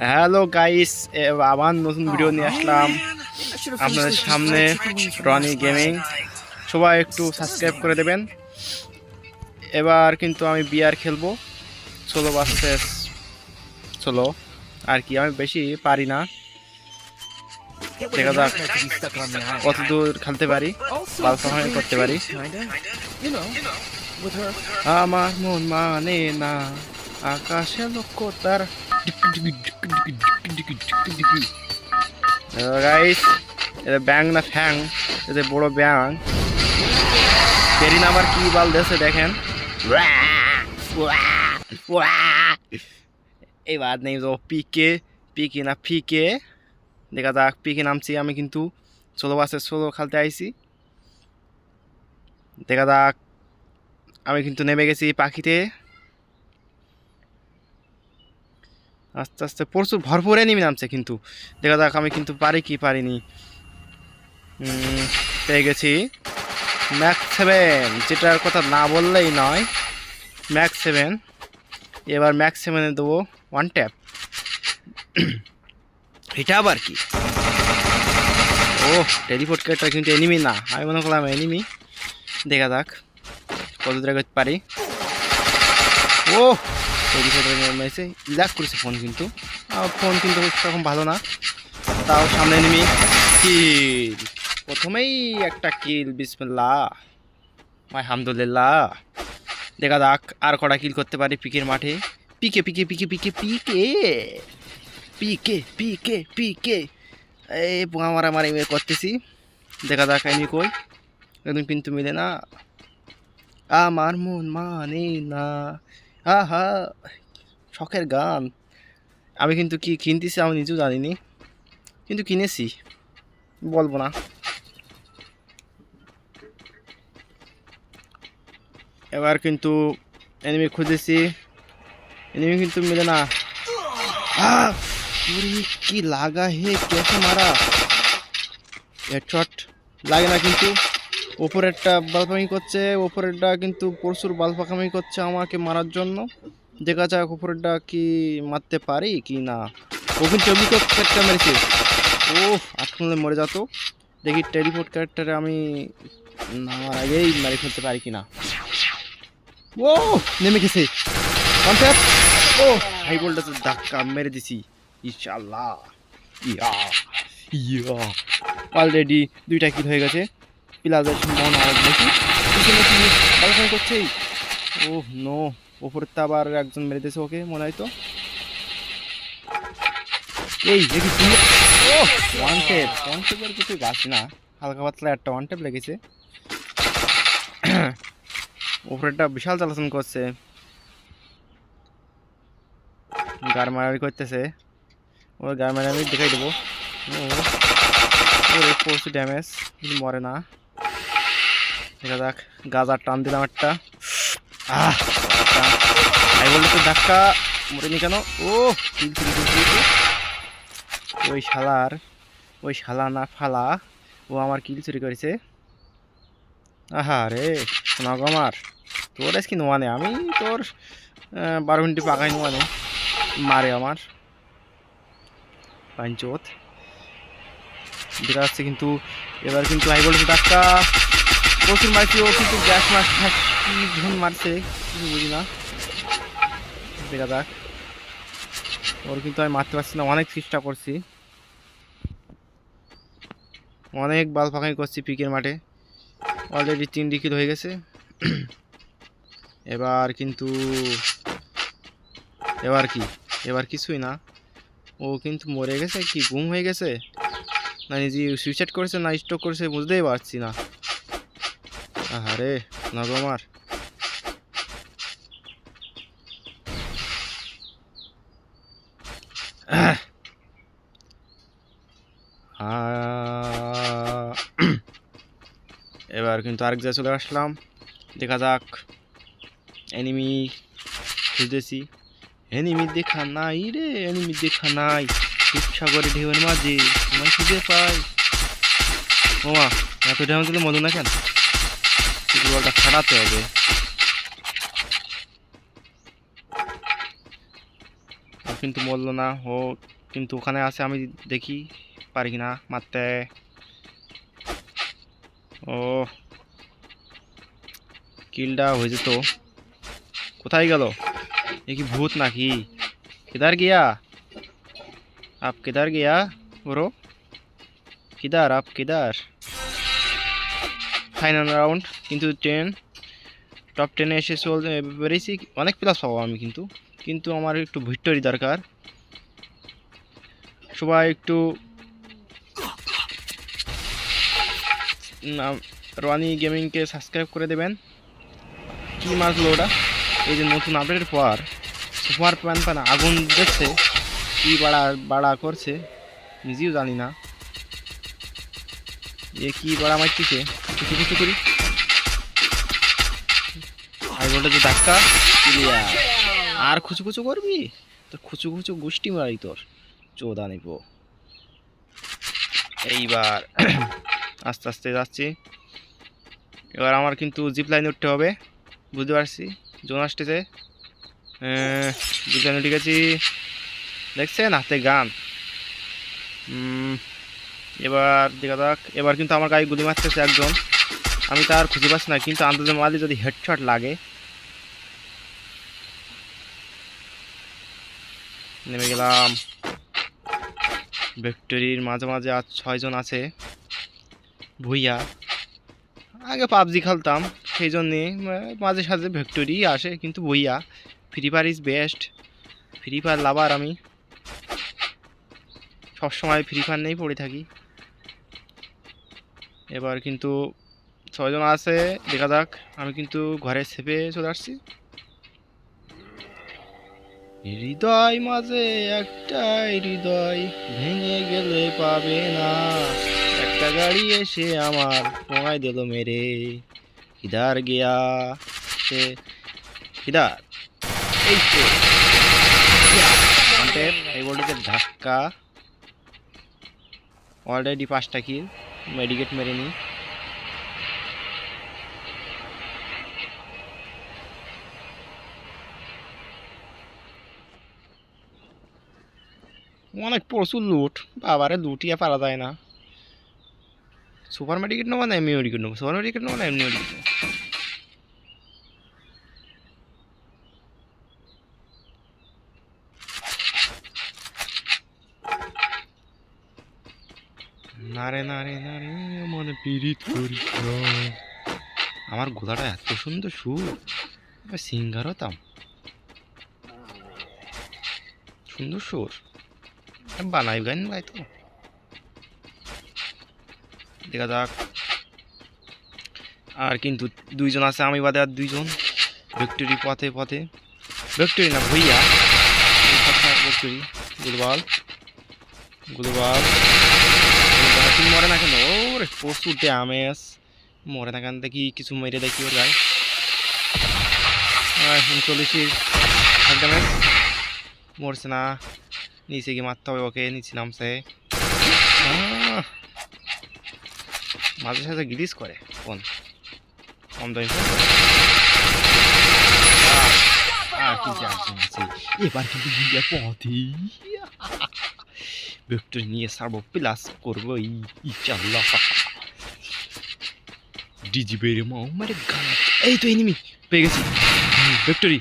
Hello guys, আবার নতুন video নিয়ে আসলাম আপনাদের সামনে। রনি গেমিং, সবাই একটু সাবস্ক্রাইব করে দেবেন। এবার কিন্তু আমি বিআর খেলবো, সোলো ভার্সেস সোলো। আর কি, আমি বেশি পারি না, দেখা যাক কত দূর খেলতে পারি, পারফরমেন্স করতে পারি। আমার মন মানে না আকাশে লক্ষ্য তার। গাইস, এটা ব্যাং না ফ্যাং, এটা বড় ব্যাং। পেরিন আবার কি বাল দিয়েছে দেখেন। এই বাদ নেই তো পিকে পিকে না ফিকে, দেখা যাক। পিকে নামছি আমি, কিন্তু সোলো বাসে সোলো খেলতে আইছি। দেখা যাক, আমি কিন্তু নেমে গেছি পাখিতে। আস্তে আস্তে প্রচুর ভরপুরে নেমে নামছে, কিন্তু দেখা যাক আমি কিন্তু পারি কি পারিনি। পেয়ে গেছি ম্যাক্স 7, যেটার কথা না বললেই নয়, ম্যাক্স 7। এবার ম্যাক্স 7-এ দেবো ওয়ান ট্যাপ। এটা আবার কি? ও, টেলিপোর্ট ক্যারেক্টার কিন্তু এনিমি না, আমি মনে করলাম এনিমি। দেখা যাক কত দূরে করতে পারি। ও, টেলিপোর্টে ল্যাগ করেছে ফোন, কিন্তু ফোন কিন্তু সেরকম ভালো না। তাও সামনে এনিমি। কিল, প্রথমেই একটা কিল, বিসমিল্লাহ আলহামদুলিল্লাহ। দেখা যাক আর কটা কিল করতে পারি পিকের মাঠে। পিকে পিকে পিকে পিকে পিকে পিকে পিকে পিকে এই পোঙা মারামারি করতেছি। দেখা যাক এমনি কই, একদম কিন্তু মিলে না। আমার মন মানে না, আহা শখের গান। আমি কিন্তু কি কিনতেছি আমি নিজেও জানিনি, কিন্তু কিনেছি, বলবো না। এবার কিন্তু এনিমি খুঁজেছি, এনিমি কিন্তু মিলে না। কি লাগা হে, কেসে মারা, হেডশট লাগে না। কিন্তু ওপরেরটা বালপামি করছে, ওপরেরটা কিন্তু প্রচুর বালপাকামি করছে আমাকে মারার জন্য। দেখা যাক ওপরেরটা কি মারতে পারি কি না। ও কিন্তু ক্যারেক্টার মেরেছে। ও, আটকালে মরে যেত। দেখি টেলিপোর্ট ক্যারেক্টারে আমি নামার আগেই মারি ফেলতে পারি কিনা। ও, নেমে গেছে। ও, হাই ভোল্টেজের ধাক্কা মেরে দিছি। ইনশাআল্লাহ, ইয়া ইয়া অলরেডি 2টা কিল হয়ে গেছে। প্লাজের সম্ভাবনা অনেক বেশি। পিছনে কি বালফাই করছে? ও নো, ওপরে তো আবার একজন মেরে দিয়েছে ওকে, মনে হয় তো। এই দেখি তুমি। ও, ওয়ান টেপের কিছু গাছ না, হালকা পাতলা একটা ওয়ান টেপ লেগেছে। ওপরেরটা বিশাল চালাচন করছে, গার মারামারি করতেছে। ওর গার মারামারি দেখাই দেবো। ওর প্রচুর ড্যামেজ, কিন্তু মরে না। দেখা যাক, গাজার টান দিলাম একটা। আই বললে তো ধাক্কা, মরেনি কেন? ও, ওই শালা না ফালা, ও আমার কিল চুরি করেছে। আহা রে শোনাগ আমার, তোর আজকে নোয়ানে, আমি তোর 12 মিনিট পাকাই নোয়ানে মারে আমার পাঞ্চত। দেখা যাচ্ছে কিন্তু এবার কিন্তু আই বলছে ধাক্কা প্রচুর মারছি। ও কিন্তু গ্যাস মাছ কি ঝুন মারছে কিছু বুঝি না। দেখা যাক, ওর কিন্তু আমি মারতে পারছি না, অনেক চেষ্টা করছি, অনেক বাল ফাঁকাই করছি পিকের মাঠে। অলরেডি 3 কিল হয়ে গেছে। এবার কিন্তু এবার কিছুই না। ও কিন্তু মরে গেছে, কি গুম হয়ে গেছে, না নিজে সুইসাইড করেছে, না স্টক করেছে, বুঝতেই পারছি না। আরে নগমার, এবার কিন্তু আরেক জায়গায় চলে আসলাম। দেখা যাক, এনিমি খুঁজতেছি, এনিমি দেখা নাই রে, এনিমি দেখা নাই। সাগরে ঢেউয়ের মাঝে তোমায় খুঁজে পাই। ওমা, এত ঢেউ দিলে মধু না কেন? বলটা ফাটাতে হবে। কিন্তু মরলো না ও, কিন্তু ওখানে আছে, আমি দেখি পারি কিনা মারতে। ও কিলটা হয়ে যেত। কোথায় গেল? এ কি ভূত নাকি? किधर गया? आप किधर गया ब्रो? किधर आप किधर? ফাইনাল রাউন্ড কিন্তু 10 টপ 10-এ এসে বেরিয়েছি। অনেক প্লাস পাবো আমি, কিন্তু কিন্তু আমার একটু ভিক্টরি দরকার। সবাই একটু রনি গেমিংকে সাবস্ক্রাইব করে দেবেন। কি মারলো ওটা? এই যে নতুন আপডেটের পর সুপার প্যান আগুন দেখছে, কি বাড়া বাড়া করছে নিজেও জানি না। এ কি বাড়া মারতেছে, কিছু কিছু করি। হাই ভোল্টেজে ধাক্কা ক্লিয়ার। আর খুচু খুচু করবি? তোর খুচু খুচু গোষ্ঠী মারি তোর, চোদা নিব। এইবার আস্তে আস্তে যাচ্ছি। এবার আমার কিন্তু জিপ লাইনে উঠতে হবে, বুঝতে পারছি। জোন আসতেছে, জিপ লাইনে উঠে গেছি। দেখছেন হাতে গান। এবার দেখা যাক। এবার কিন্তু আমার গায়ে গুলি মারতেছে একজন, আমি তার খুঁজে পাচ্ছি না, কিন্তু আন্দাজে মারলে যদি হেডশট লাগে। নেমে গেলাম। ভিক্টরির মাঝে মাঝে আজ 6 জন আছে। ভুইয়া আগে পাবজি খেলতাম, সেই জন্যে মাঝে সাঝে ভিক্টরি আসে, কিন্তু ভুইয়া। Free Fire is best, Free Fire lover আমি, সবসময় ফ্রি ফায়ার নিয়েই পড়ে থাকি। এবার কিন্তু 6 জন আছে, দেখা যাক। আমি কিন্তু ঘরে সেপে চলে আসছি। হৃদয় মাঝে একটাই হৃদয়, ভেঙে গেলে পাবে না। একটা গাড়ি এসে আমার পোঙায় দিল মেরে। কিদার গিয়া সে, কিদার, এই তো এই বলটিতে ধাক্কা। অলরেডি 5টা কিল, মেডিকেট মেরে নি। অনেক প্রচুর লুট, বাবারে লুটিয়ে পারা যায় না। সুপার মেডিকেট নেবো না এমনি মেডিকেট নেবো? সুপার মেডিকেট নেবো না এমনি মেডিকেট নেবো? নারে নারে নারে মনে পীড়িত করিস না। আমার গোলাটা এত সুন্দর সুর, সিঙ্গার হতাম। সুন্দর সুর বানাই গান ভাই, তো দেখা যাক। আর কিন্তু 2 জন আছে, আমি বাদে আর 2 জন। ভিক্টরি পথে পথে, ভিক্টরি না ভুইয়া, ভিক্টরি। গুলবাল গুলবাল মরে না কেন? ওরে প্রচুর ড্যামেজ, মরে না কেন? দেখি কিছু মেরে দেখি ওর গায়ে। 39 ড্যামেজ, মরছে না। নিচে গিয়ে মারতে হবে ওকে, নিচে নামছে। মাঝে সাঝে গ্লিচ করে ফোন, কম দামি ফোন। আর কিন্তু একজন আছে, এবার কিন্তু নিজের পথে ভিক্টরি নিয়ে সারবো, প্লাস করবো ইনশাআল্লাহ। ডিজি বেরে মাও মারে গান। এই তো এনিমি পেয়ে গেছি, ভিক্টরি।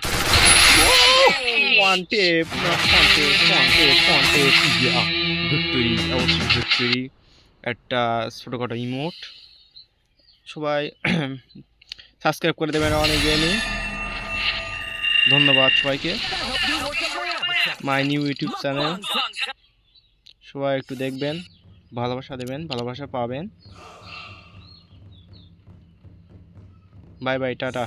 ওয়ান টেপ ভিক্টরি, অবশ্যই ভিক্টরি। একটা ছোটোখাটো ইমোট। সবাই সাবস্ক্রাইব করে দেবেন অনেক গেমিং। ধন্যবাদ সবাইকে, মাই নিউ ইউটিউব চ্যানেল। সবাই একটু দেখবেন, ভালোবাসা দেবেন, ভালোবাসা পাবেন। Bye bye, tata.